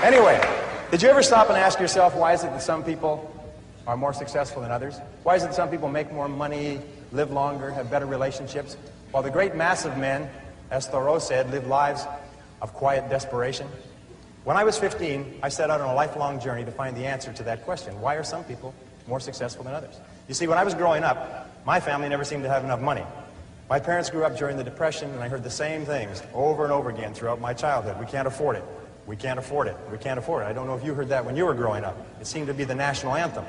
Anyway, did you ever stop and ask yourself, why is it that some people are more successful than others? Why is it that some people make more money, live longer, have better relationships, while the great mass of men, as Thoreau said, live lives of quiet desperation? When I was 15, I set out on a lifelong journey to find the answer to that question. Why are some people more successful than others? You see, when I was growing up, my family never seemed to have enough money. My parents grew up during the Depression, and I heard the same things over and over again throughout my childhood. We can't afford it. We can't afford it. We can't afford it. I don't know if you heard that when you were growing up. It seemed to be the national anthem.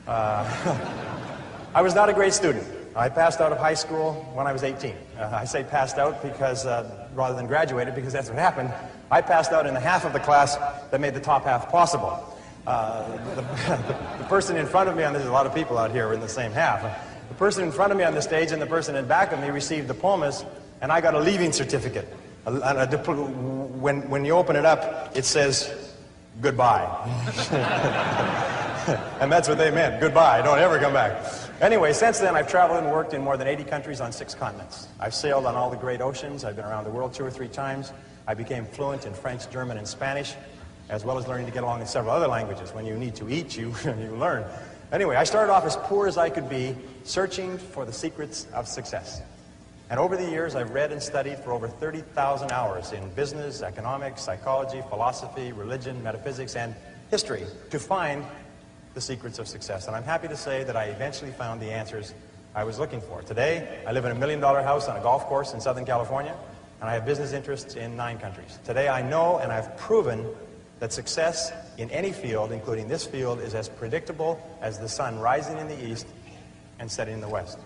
I was not a great student. I passed out of high school when I was 18. I say passed out because, rather than graduated, because that's what happened. I passed out in the half of the class that made the top half possible. The person in front of me, and there's a lot of people out here in the same half. The person in front of me on the stage and the person in back of me received diplomas, and I got a leaving certificate. When you open it up, it says, goodbye. And that's what they meant, goodbye, don't ever come back. Anyway, since then, I've traveled and worked in more than 80 countries on 6 continents. I've sailed on all the great oceans. I've been around the world 2 or 3 times. I became fluent in French, German, and Spanish, as well as learning to get along in several other languages. When you need to eat, you learn. Anyway, I started off as poor as I could be, searching for the secrets of success. And over the years, I've read and studied for over 30,000 hours in business, economics, psychology, philosophy, religion, metaphysics, and history to find the secrets of success. And I'm happy to say that I eventually found the answers I was looking for. Today, I live in a $1 million house on a golf course in Southern California, and I have business interests in 9 countries. Today, I know and I've proven that success in any field, including this field, is as predictable as the sun rising in the east and setting in the west.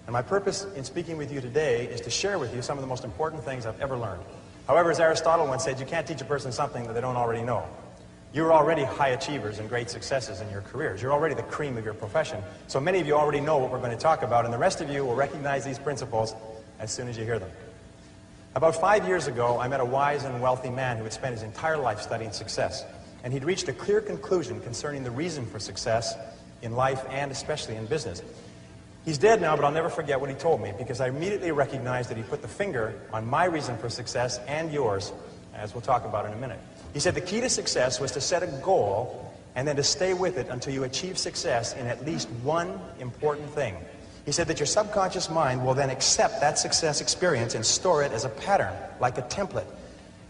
And my purpose in speaking with you today is to share with you some of the most important things I've ever learned. However, as Aristotle once said, you can't teach a person something that they don't already know. You're already high achievers and great successes in your careers. You're already the cream of your profession. So many of you already know what we're going to talk about, and the rest of you will recognize these principles as soon as you hear them. About 5 years ago, I met a wise and wealthy man who had spent his entire life studying success. And he'd reached a clear conclusion concerning the reason for success in life and especially in business. He's dead now, but I'll never forget what he told me, because I immediately recognized that he put the finger on my reason for success and yours, as we'll talk about in a minute. He said the key to success was to set a goal and then to stay with it until you achieve success in at least one important thing. He said that your subconscious mind will then accept that success experience and store it as a pattern, like a template.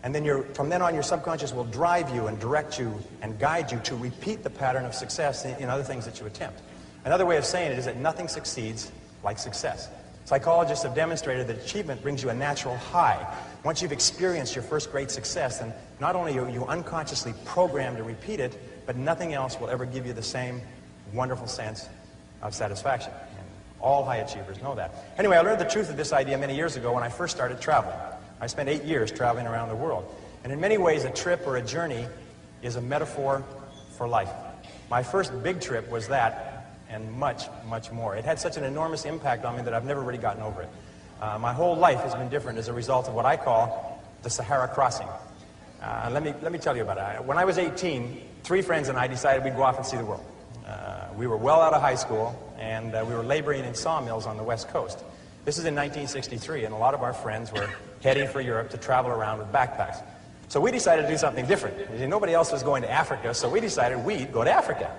And then from then on, your subconscious will drive you and direct you and guide you to repeat the pattern of success in other things that you attempt. Another way of saying it is that nothing succeeds like success. Psychologists have demonstrated that achievement brings you a natural high. Once you've experienced your first great success, then not only are you unconsciously programmed to repeat it, but nothing else will ever give you the same wonderful sense of satisfaction. And all high achievers know that. Anyway, I learned the truth of this idea many years ago when I first started traveling. I spent 8 years traveling around the world. And in many ways, a trip or a journey is a metaphor for life. My first big trip was that, and much, much more. It had such an enormous impact on me that I've never really gotten over it. My whole life has been different as a result of what I call the Sahara crossing. Let me tell you about it. When I was 18, 3 friends and I decided we'd go off and see the world. We were well out of high school, and we were laboring in sawmills on the West Coast. This is in 1963, and a lot of our friends were heading for Europe to travel around with backpacks. So we decided to do something different. Nobody else was going to Africa, so we decided we'd go to Africa.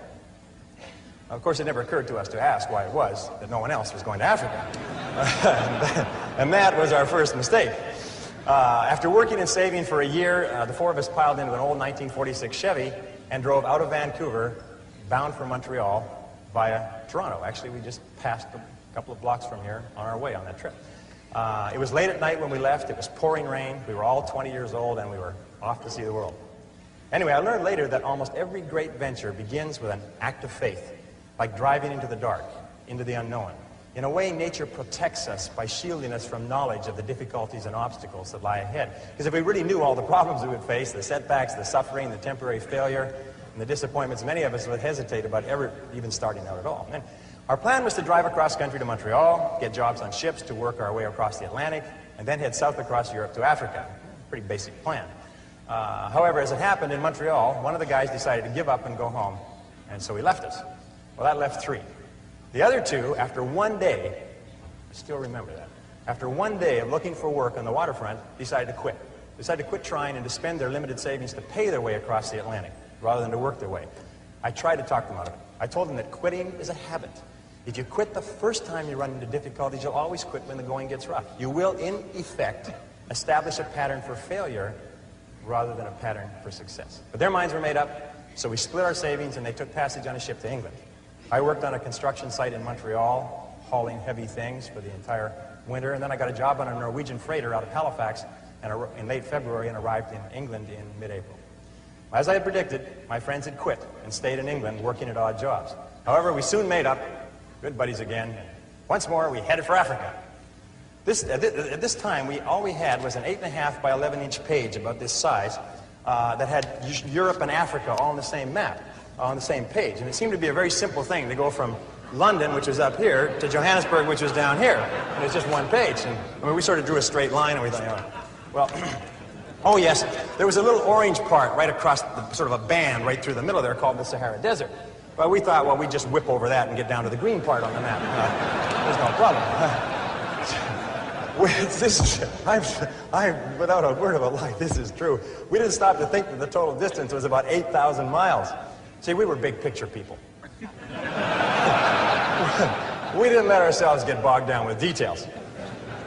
Of course, it never occurred to us to ask why it was that no one else was going to Africa. And that was our first mistake. After working and saving for a year, the 4 of us piled into an old 1946 Chevy and drove out of Vancouver, bound for Montreal, via Toronto. Actually, we just passed a couple of blocks from here on our way on that trip. It was late at night when we left. It was pouring rain. We were all 20 years old, and we were off to see the world. Anyway, I learned later that almost every great venture begins with an act of faith, like driving into the dark, into the unknown. In a way, nature protects us by shielding us from knowledge of the difficulties and obstacles that lie ahead. Because if we really knew all the problems we would face, the setbacks, the suffering, the temporary failure, and the disappointments, many of us would hesitate about ever even starting out at all. And our plan was to drive across country to Montreal, get jobs on ships to work our way across the Atlantic, and then head south across Europe to Africa. Pretty basic plan. However, as it happened in Montreal, one of the guys decided to give up and go home, and so he left us. Well, that left 3. The other 2, after one day, I still remember that, after one day of looking for work on the waterfront, decided to quit. decided to quit trying and to spend their limited savings to pay their way across the Atlantic rather than to work their way. I tried to talk them out of it. I told them that quitting is a habit. If you quit the first time you run into difficulties, you'll always quit when the going gets rough. You will, in effect, establish a pattern for failure rather than a pattern for success. But their minds were made up, so we split our savings and they took passage on a ship to England. I worked on a construction site in Montreal, hauling heavy things for the entire winter, and then I got a job on a Norwegian freighter out of Halifax in late February and arrived in England in mid-April. As I had predicted, my friends had quit and stayed in England working at odd jobs. However, we soon made up, good buddies again, and once more we headed for Africa. At this time, all we had was an 8.5 by 11-inch page about this size that had Europe and Africa all on the same map, on the same page. And it seemed to be a very simple thing to go from London, which was up here, to Johannesburg, which was down here. And it's just one page. And I mean, we sort of drew a straight line, and we thought, you know, well, oh yes, there was a little orange part right across sort of a band right through the middle there called the Sahara Desert. Well, we thought, well, we'd just whip over that and get down to the green part on the map. There's no problem. Without a word of a lie, this is true. We didn't stop to think that the total distance was about 8,000 miles. See, we were big picture people. We didn't let ourselves get bogged down with details.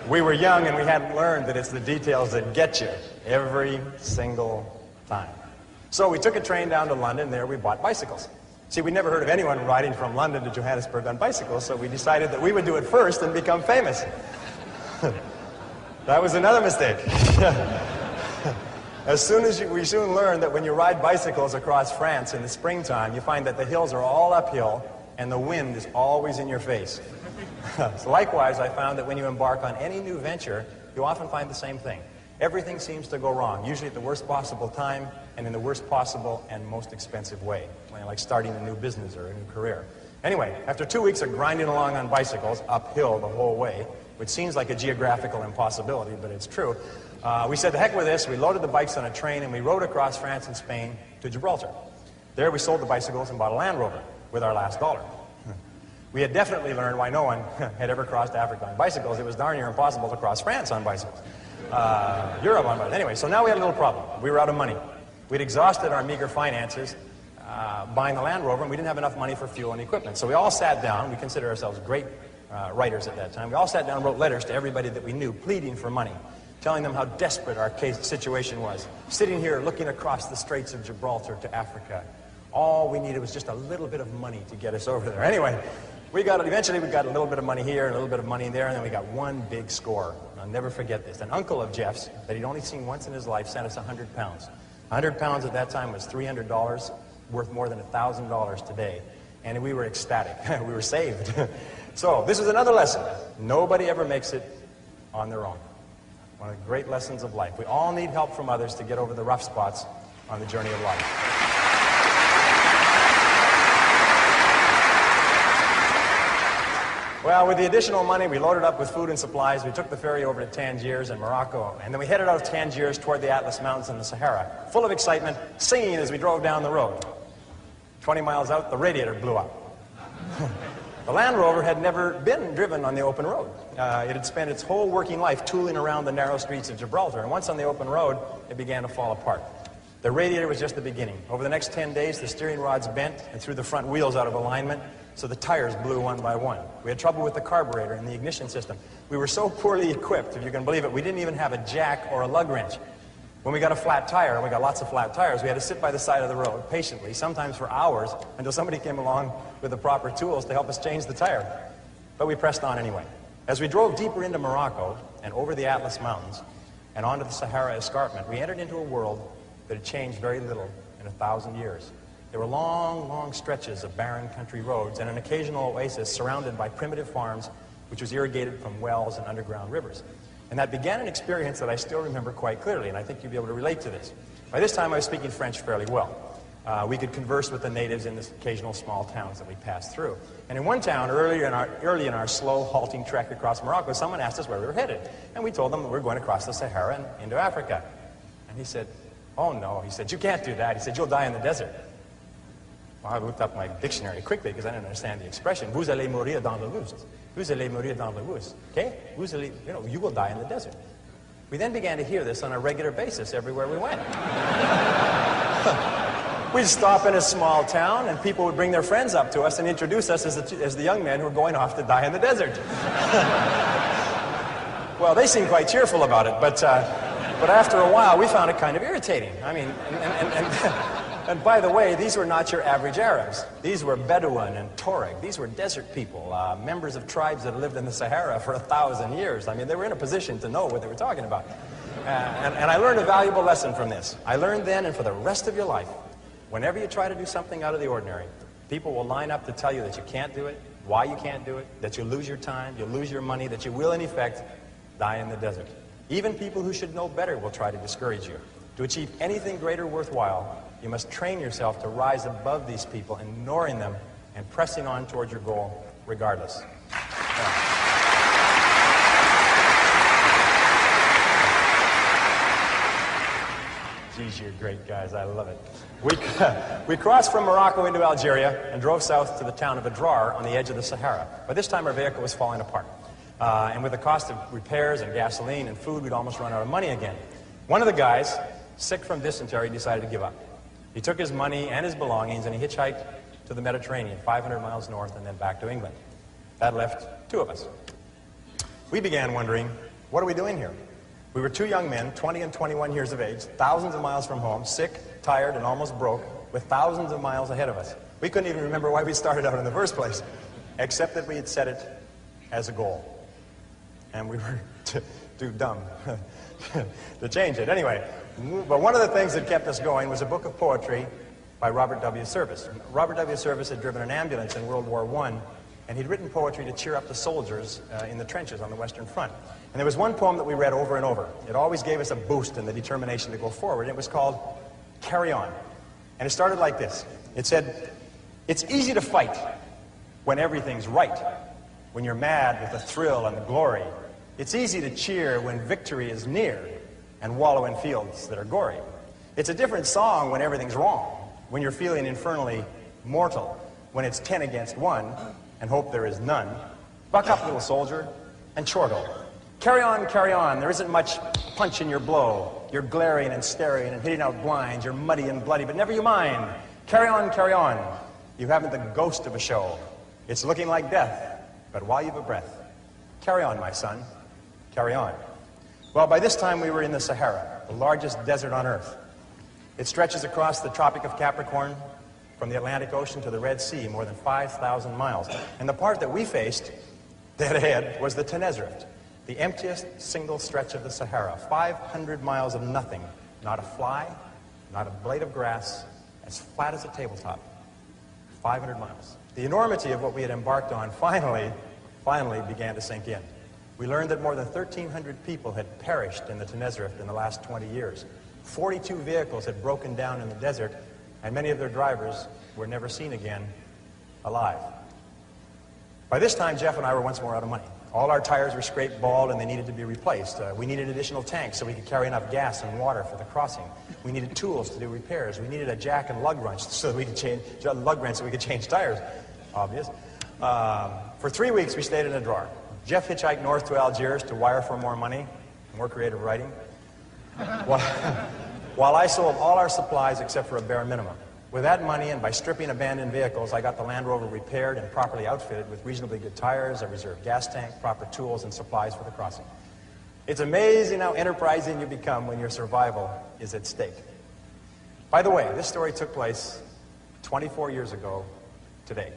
We were young and we hadn't learned that it's the details that get you every single time. So we took a train down to London. There we bought bicycles. See, we'd never heard of anyone riding from London to Johannesburg on bicycles, so we decided that we would do it first and become famous. That was another mistake. We soon learned that when you ride bicycles across France in the springtime, you find that the hills are all uphill and the wind is always in your face. So likewise, I found that when you embark on any new venture, you often find the same thing. Everything seems to go wrong, usually at the worst possible time and in the worst possible and most expensive way, like starting a new business or a new career. Anyway, after 2 weeks of grinding along on bicycles, uphill the whole way, which seems like a geographical impossibility, but it's true, we said, the heck with this. We loaded the bikes on a train and we rode across France and Spain to Gibraltar. There we sold the bicycles and bought a Land Rover with our last dollar. We had definitely learned why no one had ever crossed Africa on bicycles. It was darn near impossible to cross France on bicycles. Europe on bicycles. Anyway, so now we had a little problem. We were out of money. We'd exhausted our meager finances buying the Land Rover, and we didn't have enough money for fuel and equipment. So we all sat down. We consider ourselves great writers at that time. We all sat down and wrote letters to everybody that we knew, pleading for money, telling them how desperate our situation was. Sitting here looking across the Straits of Gibraltar to Africa. All we needed was just a little bit of money to get us over there. Anyway, eventually we got a little bit of money here and a little bit of money there, and then we got one big score. I'll never forget this. An uncle of Jeff's that he'd only seen once in his life sent us 100 pounds. 100 pounds at that time was $300, worth more than $1,000 today. And we were ecstatic. We were saved. So this is another lesson. Nobody ever makes it on their own. One of the great lessons of life. We all need help from others to get over the rough spots on the journey of life. Well, with the additional money, we loaded up with food and supplies. We took the ferry over to Tangiers in Morocco, and then we headed out of Tangiers toward the Atlas Mountains and the Sahara, full of excitement, singing as we drove down the road. 20 miles out, the radiator blew up. The Land Rover had never been driven on the open road. It had spent its whole working life tooling around the narrow streets of Gibraltar, and once on the open road, it began to fall apart. The radiator was just the beginning. Over the next 10 days, the steering rods bent and threw the front wheels out of alignment, so the tires blew one by one. We had trouble with the carburetor and the ignition system. We were so poorly equipped, if you can believe it, we didn't even have a jack or a lug wrench. When we got a flat tire, and we got lots of flat tires, we had to sit by the side of the road patiently, sometimes for hours, until somebody came along with the proper tools to help us change the tire. But we pressed on anyway. As we drove deeper into Morocco and over the Atlas Mountains and onto the Sahara Escarpment, we entered into a world that had changed very little in 1,000 years. There were long, long stretches of barren country roads and an occasional oasis surrounded by primitive farms, which was irrigated from wells and underground rivers. And that began an experience that I still remember quite clearly, and I think you'll be able to relate to this. By this time, I was speaking French fairly well. We could converse with the natives in the occasional small towns that we passed through. And in one town, early in our slow, halting trek across Morocco, someone asked us where we were headed. And we told them that we were going across the Sahara and into Africa. And he said, "Oh no," he said, "you can't do that." He said, "You'll die in the desert." Well, I looked up my dictionary quickly because I didn't understand the expression. Vous allez mourir dans le lust. Vous allez mourir dans le lust. Okay? You will die in the desert. We then began to hear this on a regular basis everywhere we went. We'd stop in a small town, and people would bring their friends up to us and introduce us as the young men who were going off to die in the desert. Well, they seemed quite cheerful about it, but after a while, we found it kind of irritating. I mean, and by the way, these were not your average Arabs. These were Bedouin and Tuareg. These were desert people, members of tribes that lived in the Sahara for 1,000 years. I mean, they were in a position to know what they were talking about. And I learned a valuable lesson from this. I learned then, and for the rest of your life, whenever you try to do something out of the ordinary, people will line up to tell you that you can't do it, why you can't do it, that you'll lose your time, you'll lose your money, that you will, in effect, die in the desert. Even people who should know better will try to discourage you. To achieve anything greater worthwhile, you must train yourself to rise above these people, ignoring them and pressing on towards your goal regardless. Geez, you're great guys. I love it. We crossed from Morocco into Algeria and drove south to the town of Adrar on the edge of the Sahara. By this time, our vehicle was falling apart. And with the cost of repairs and gasoline and food, we'd almost run out of money again. One of the guys, sick from dysentery, decided to give up. He took his money and his belongings and he hitchhiked to the Mediterranean, 500 miles north, and then back to England. That left two of us. We began wondering, what are we doing here? We were two young men, 20 and 21 years of age, thousands of miles from home, sick, tired, and almost broke, with thousands of miles ahead of us. We couldn't even remember why we started out in the first place, except that we had set it as a goal. And we were too dumb to change it. Anyway, but one of the things that kept us going was a book of poetry by Robert W. Service. Robert W. Service had driven an ambulance in World War I, and he'd written poetry to cheer up the soldiers in the trenches on the Western Front. And there was one poem that we read over and over. It always gave us a boost in the determination to go forward. And it was called Carry On. And it started like this. It said, "It's easy to fight when everything's right, when you're mad with the thrill and the glory. It's easy to cheer when victory is near and wallow in fields that are gory. It's a different song when everything's wrong, when you're feeling infernally mortal, when it's 10 against 1 and hope there is none. Buck up, little soldier, and chortle. Carry on, there isn't much punch in your blow. You're glaring and staring and hitting out blinds. You're muddy and bloody, but never you mind. Carry on. You haven't the ghost of a show. It's looking like death, but while you've a breath, carry on, my son, carry on." Well, by this time we were in the Sahara, the largest desert on Earth. It stretches across the Tropic of Capricorn from the Atlantic Ocean to the Red Sea, more than 5,000 miles. And the part that we faced, dead ahead, was the Tenerife, the emptiest single stretch of the Sahara. 500 miles of nothing, not a fly, not a blade of grass, as flat as a tabletop. 500 miles. The enormity of what we had embarked on finally began to sink in. We learned that more than 1,300 people had perished in the Tenerife in the last 20 years. 42 vehicles had broken down in the desert, and many of their drivers were never seen again alive. By this time, Jeff and I were once more out of money. All our tires were scraped bald and they needed to be replaced. We needed additional tanks so we could carry enough gas and water for the crossing. We needed tools to do repairs. We needed a jack and lug wrench so that we could change tires. Obvious. For 3 weeks we stayed in Adrar. Jeff hitchhiked north to Algiers to wire for more money, more creative writing, while I sold all our supplies except for a bare minimum. With that money and by stripping abandoned vehicles, I got the Land Rover repaired and properly outfitted with reasonably good tires, a reserve gas tank, proper tools, and supplies for the crossing. It's amazing how enterprising you become when your survival is at stake. By the way, this story took place 24 years ago today.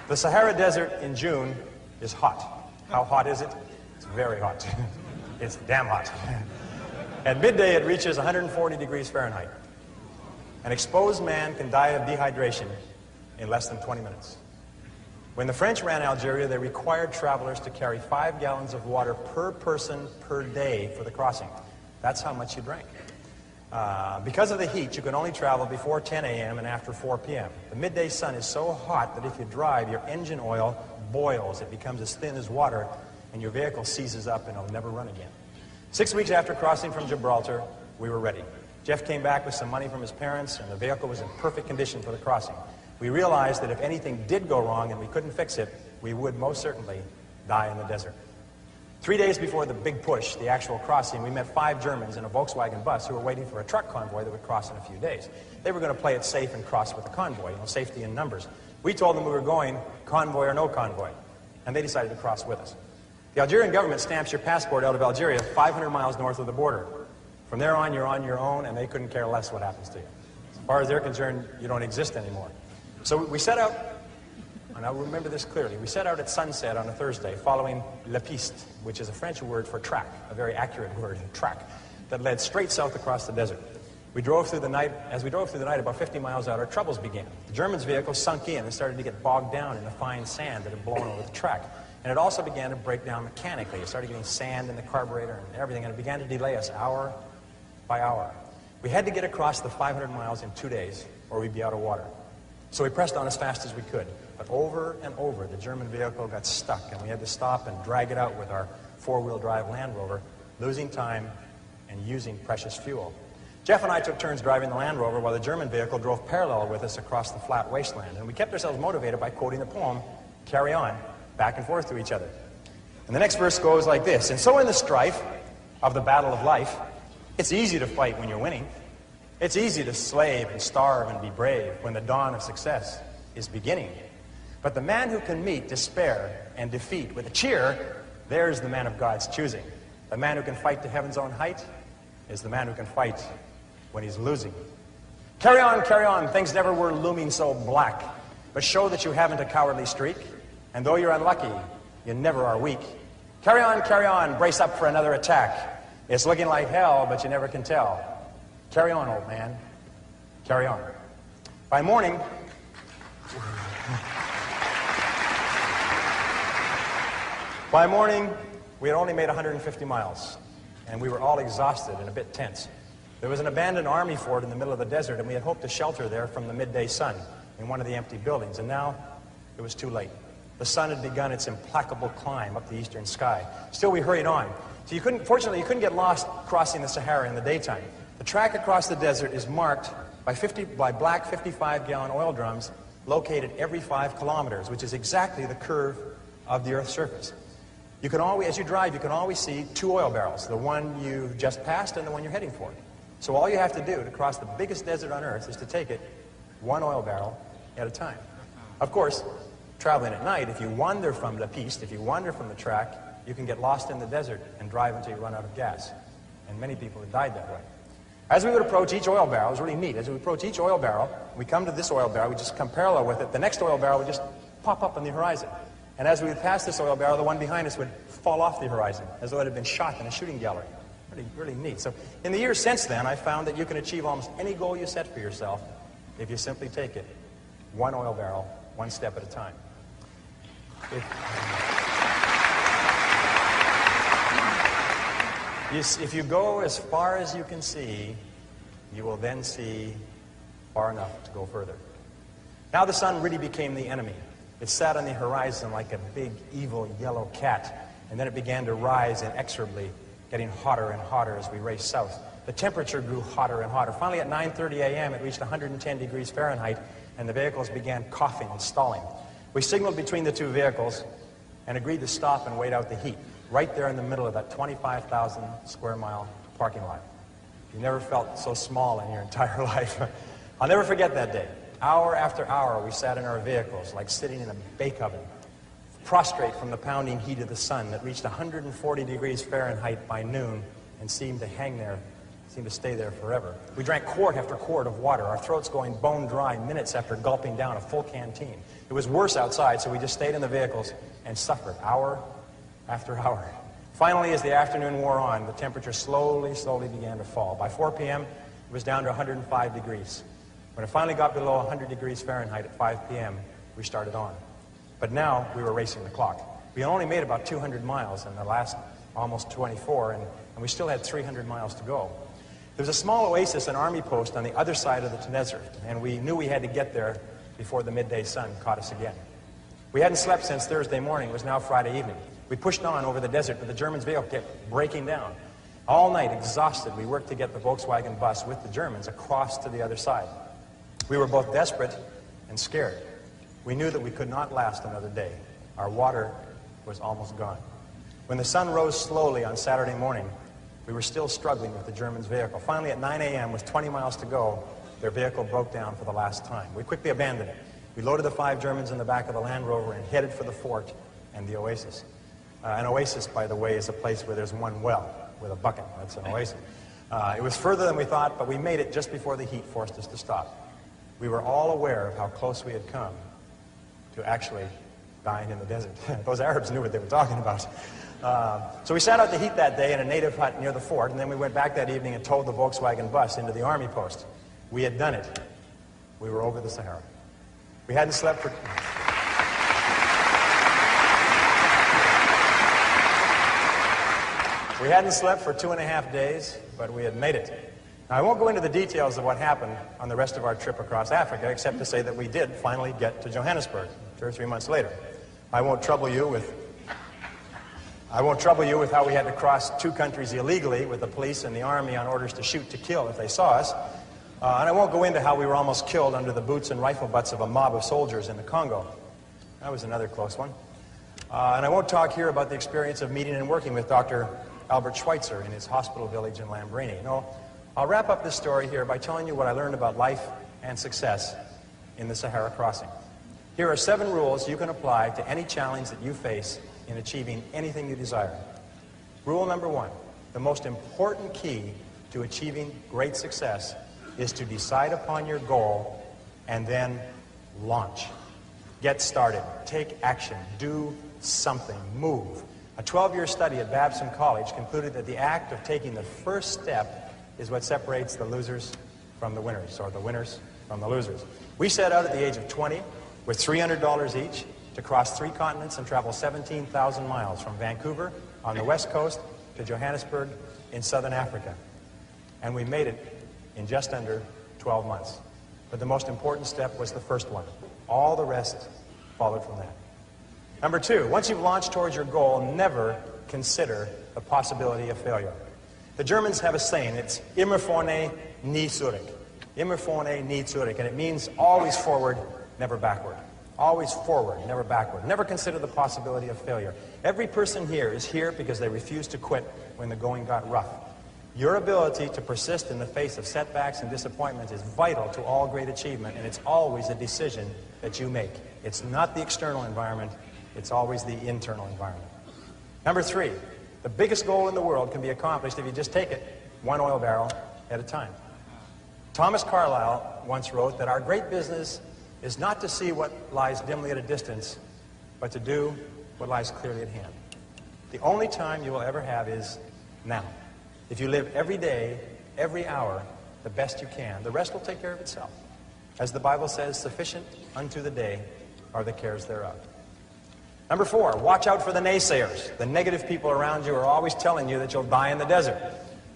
The Sahara Desert in June is hot. How hot is it? It's very hot. It's damn hot. At midday, it reaches 140 degrees Fahrenheit. An exposed man can die of dehydration in less than 20 minutes. When the French ran Algeria, they required travelers to carry 5 gallons of water per person per day for the crossing. That's how much you drank. Because of the heat, you can only travel before 10 a.m. and after 4 p.m. The midday sun is so hot that if you drive, your engine oil boils. It becomes as thin as water, and your vehicle seizes up and it'll never run again. 6 weeks after crossing from Gibraltar, we were ready. Jeff came back with some money from his parents, and the vehicle was in perfect condition for the crossing. We realized that if anything did go wrong and we couldn't fix it, we would most certainly die in the desert. 3 days before the big push, the actual crossing, we met 5 Germans in a Volkswagen bus who were waiting for a truck convoy that would cross in a few days. They were going to play it safe and cross with the convoy, safety in numbers. We told them we were going, convoy or no convoy, and they decided to cross with us. The Algerian government stamps your passport out of Algeria 500 miles north of the border. From there on your own, and they couldn't care less what happens to you. As far as they're concerned, you don't exist anymore. So we set out, and I remember this clearly, we set out at sunset on a Thursday, following La Piste, which is a French word for track, a very accurate word, track, that led straight south across the desert. We drove through the night. As we drove through the night, about 50 miles out, our troubles began. The Germans' vehicle sunk in and started to get bogged down in the fine sand that had blown over the track. And it also began to break down mechanically. It started getting sand in the carburetor and everything, and it began to delay us hour by hour. We had to get across the 500 miles in 2 days, or we'd be out of water. So we pressed on as fast as we could. But over and over, the German vehicle got stuck, and we had to stop and drag it out with our four-wheel drive Land Rover, losing time and using precious fuel. Jeff and I took turns driving the Land Rover while the German vehicle drove parallel with us across the flat wasteland. And we kept ourselves motivated by quoting the poem, "Carry On," back and forth to each other. And the next verse goes like this: "And so in the strife of the battle of life, it's easy to fight when you're winning. It's easy to slave and starve and be brave when the dawn of success is beginning. But the man who can meet despair and defeat with a cheer, there's the man of God's choosing. The man who can fight to heaven's own height is the man who can fight when he's losing. Carry on, things never were looming so black. But show that you haven't a cowardly streak, and though you're unlucky, you never are weak. Carry on, brace up for another attack. It's looking like hell, but you never can tell. Carry on, old man, carry on." By morning, we had only made 150 miles, and we were all exhausted and a bit tense. There was an abandoned army fort in the middle of the desert, and we had hoped to shelter there from the midday sun in one of the empty buildings, and now it was too late. The sun had begun its implacable climb up the eastern sky. Still, we hurried on. So fortunately, you couldn't get lost crossing the Sahara in the daytime. The track across the desert is marked by black 55-gallon oil drums located every 5 kilometers, which is exactly the curve of the Earth's surface. You can always, as you drive, you can always see 2 oil barrels, the one you just passed and the one you're heading for. So all you have to do to cross the biggest desert on Earth is to take it 1 oil barrel at a time. Of course, traveling at night, if you wander from La Piste, if you wander from the track, you can get lost in the desert and drive until you run out of gas. And many people have died that way. As we would approach each oil barrel, it was really neat. As we approach each oil barrel, we come to this oil barrel, we just come parallel with it. The next oil barrel would just pop up on the horizon. And as we would pass this oil barrel, the one behind us would fall off the horizon, as though it had been shot in a shooting gallery. Really neat. So in the years since then, I found that you can achieve almost any goal you set for yourself if you simply take it 1 oil barrel, 1 step at a time. If you go as far as you can see, you will then see far enough to go further. Now the sun really became the enemy. It sat on the horizon like a big, evil, yellow cat, and then it began to rise inexorably, getting hotter and hotter as we raced south. The temperature grew hotter and hotter. Finally, at 9:30 a.m., it reached 110 degrees Fahrenheit, and the vehicles began coughing and stalling. We signaled between the 2 vehicles and agreed to stop and wait out the heat, right there in the middle of that 25,000 square mile parking lot. You never felt so small in your entire life. I'll never forget that day. Hour after hour, we sat in our vehicles like sitting in a bake oven, prostrate from the pounding heat of the sun that reached 140 degrees Fahrenheit by noon and seemed to hang there, seemed to stay there forever. We drank quart after quart of water, our throats going bone dry minutes after gulping down a full canteen. It was worse outside, so we just stayed in the vehicles and suffered hour after hour. Finally, as the afternoon wore on, the temperature slowly began to fall. By 4 p.m., it was down to 105 degrees. When it finally got below 100 degrees Fahrenheit at 5 p.m., we started on. But now we were racing the clock. We only made about 200 miles in the last almost 24, and we still had 300 miles to go. There was a small oasis, an army post on the other side of the desert, and we knew we had to get there before the midday sun caught us again. We hadn't slept since Thursday morning. It was now Friday evening. We pushed on over the desert, but the Germans' vehicle kept breaking down. All night, exhausted, we worked to get the Volkswagen bus with the Germans across to the other side. We were both desperate and scared. We knew that we could not last another day. Our water was almost gone. When the sun rose slowly on Saturday morning, we were still struggling with the Germans' vehicle. Finally, at 9 a.m., with 20 miles to go, their vehicle broke down for the last time. We quickly abandoned it. We loaded the 5 Germans in the back of the Land Rover and headed for the fort and the oasis. An oasis, by the way, is a place where there's one well with a bucket. That's an oasis. It was further than we thought, but we made it just before the heat forced us to stop. We were all aware of how close we had come to actually dying in the desert. Those Arabs knew what they were talking about. So we sat out the heat that day in a native hut near the fort, and then we went back that evening and towed the Volkswagen bus into the army post. We had done it. We were over the Sahara. We hadn't slept for... We hadn't slept for 2.5 days, but we had made it. Now, I won't go into the details of what happened on the rest of our trip across Africa, except to say that we did finally get to Johannesburg 2 or 3 months later. I won't trouble you with how we had to cross 2 countries illegally with the police and the army on orders to shoot to kill if they saw us. And I won't go into how we were almost killed under the boots and rifle butts of a mob of soldiers in the Congo. That was another close one. And I won't talk here about the experience of meeting and working with Dr. Albert Schweitzer in his hospital village in Lambrini. No, I'll wrap up this story here by telling you what I learned about life and success in the Sahara crossing. Here are 7 rules you can apply to any challenge that you face in achieving anything you desire. Rule number 1, the most important key to achieving great success is to decide upon your goal and then launch. Get started, take action, do something, move. A 12-year study at Babson College concluded that the act of taking the first step is what separates the losers from the winners, or the winners from the losers. We set out at the age of 20 with $300 each to cross 3 continents and travel 17,000 miles from Vancouver on the west coast to Johannesburg in southern Africa. And we made it in just under 12 months. But the most important step was the first one. All the rest followed from that. Number 2, once you've launched towards your goal, never consider the possibility of failure. The Germans have a saying, it's immer vorne, nie zurück. Immer vorne, nie zurück. And it means always forward, never backward. Always forward, never backward. Never consider the possibility of failure. Every person here is here because they refused to quit when the going got rough. Your ability to persist in the face of setbacks and disappointments is vital to all great achievement, and it's always a decision that you make. It's not the external environment, it's always the internal environment. Number 3, the biggest goal in the world can be accomplished if you just take it 1 oil barrel at a time. Thomas Carlyle once wrote that our great business is not to see what lies dimly at a distance, but to do what lies clearly at hand. The only time you will ever have is now. If you live every day, every hour, the best you can, the rest will take care of itself. As the Bible says, sufficient unto the day are the cares thereof. Number 4, watch out for the naysayers. The negative people around you are always telling you that you'll die in the desert.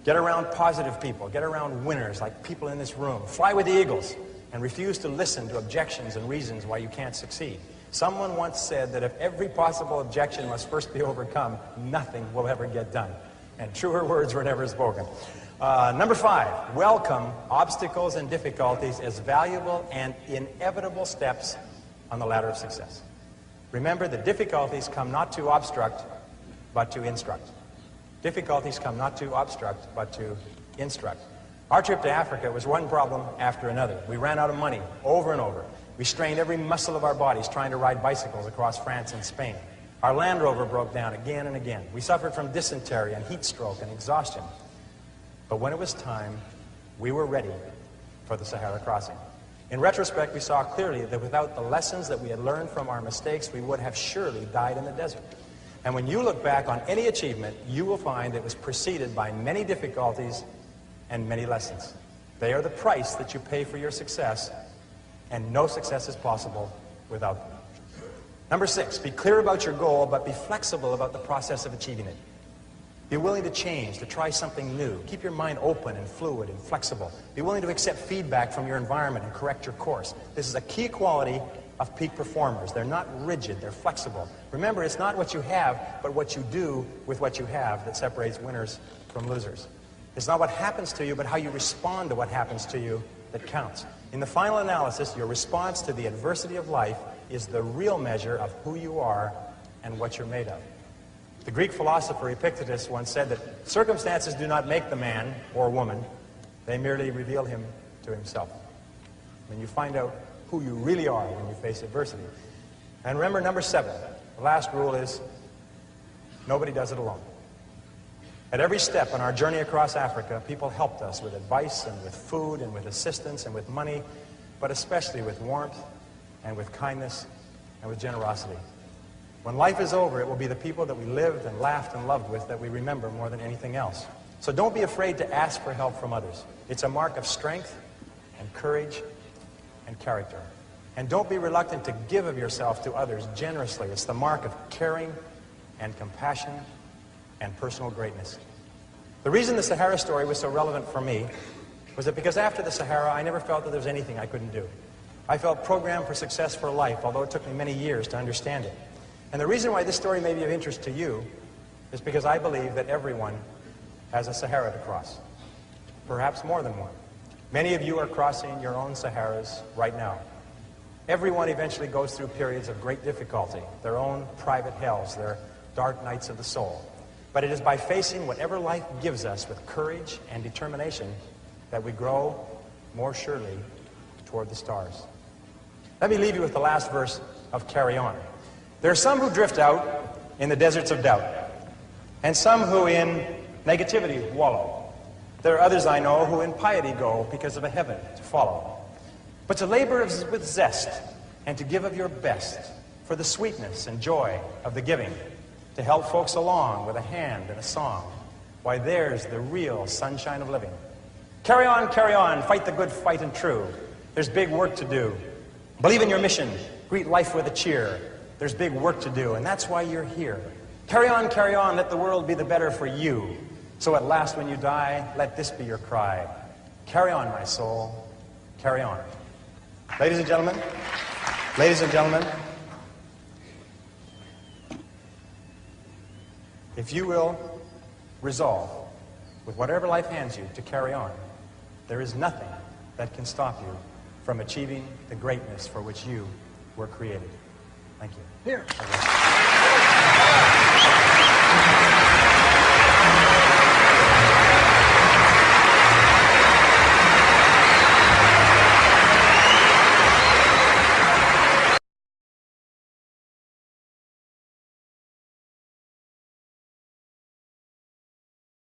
Get around positive people. Get around winners like people in this room. Fly with the eagles and refuse to listen to objections and reasons why you can't succeed. Someone once said that if every possible objection must first be overcome, nothing will ever get done. And truer words were never spoken. Number 5, welcome obstacles and difficulties as valuable and inevitable steps on the ladder of success. Remember, the difficulties come not to obstruct, but to instruct. Difficulties come not to obstruct, but to instruct. Our trip to Africa was one problem after another. We ran out of money over and over. We strained every muscle of our bodies trying to ride bicycles across France and Spain. Our Land Rover broke down again and again. We suffered from dysentery and heat stroke and exhaustion. But when it was time, we were ready for the Sahara crossing. In retrospect, we saw clearly that without the lessons that we had learned from our mistakes, we would have surely died in the desert. And when you look back on any achievement, you will find it was preceded by many difficulties and many lessons. They are the price that you pay for your success, and no success is possible without them. Number 6, be clear about your goal, but be flexible about the process of achieving it. Be willing to change, to try something new. Keep your mind open and fluid and flexible. Be willing to accept feedback from your environment and correct your course. This is a key quality of peak performers. They're not rigid, they're flexible. Remember, it's not what you have, but what you do with what you have that separates winners from losers. It's not what happens to you, but how you respond to what happens to you that counts. In the final analysis, your response to the adversity of life is the real measure of who you are and what you're made of. The Greek philosopher Epictetus once said that circumstances do not make the man or woman, they merely reveal him to himself. When you find out who you really are when you face adversity. And remember, number 7, the last rule is, nobody does it alone. At every step on our journey across Africa, people helped us with advice and with food and with assistance and with money, but especially with warmth and with kindness and with generosity. When life is over, it will be the people that we lived and laughed and loved with that we remember more than anything else. So don't be afraid to ask for help from others. It's a mark of strength and courage and character. And don't be reluctant to give of yourself to others generously. It's the mark of caring and compassion and personal greatness. The reason the Sahara story was so relevant for me was that because after the Sahara, I never felt that there was anything I couldn't do. I felt programmed for success for life, although it took me many years to understand it. And the reason why this story may be of interest to you is because I believe that everyone has a Sahara to cross, perhaps more than one. Many of you are crossing your own Saharas right now. Everyone eventually goes through periods of great difficulty, their own private hells, their dark nights of the soul. But it is by facing whatever life gives us with courage and determination that we grow more surely toward the stars. Let me leave you with the last verse of Carry On. There are some who drift out in the deserts of doubt, and some who in negativity wallow. There are others I know who in piety go because of a heaven to follow. But to labor with zest and to give of your best for the sweetness and joy of the giving, to help folks along with a hand and a song, why, there's the real sunshine of living. Carry on, fight the good fight and true. There's big work to do. Believe in your mission, greet life with a cheer. There's big work to do, and that's why you're here. Carry on, let the world be the better for you. So at last when you die, let this be your cry. Carry on, my soul, carry on. Ladies and gentlemen, if you will resolve, with whatever life hands you, to carry on, there is nothing that can stop you from achieving the greatness for which you were created. Thank you. Here.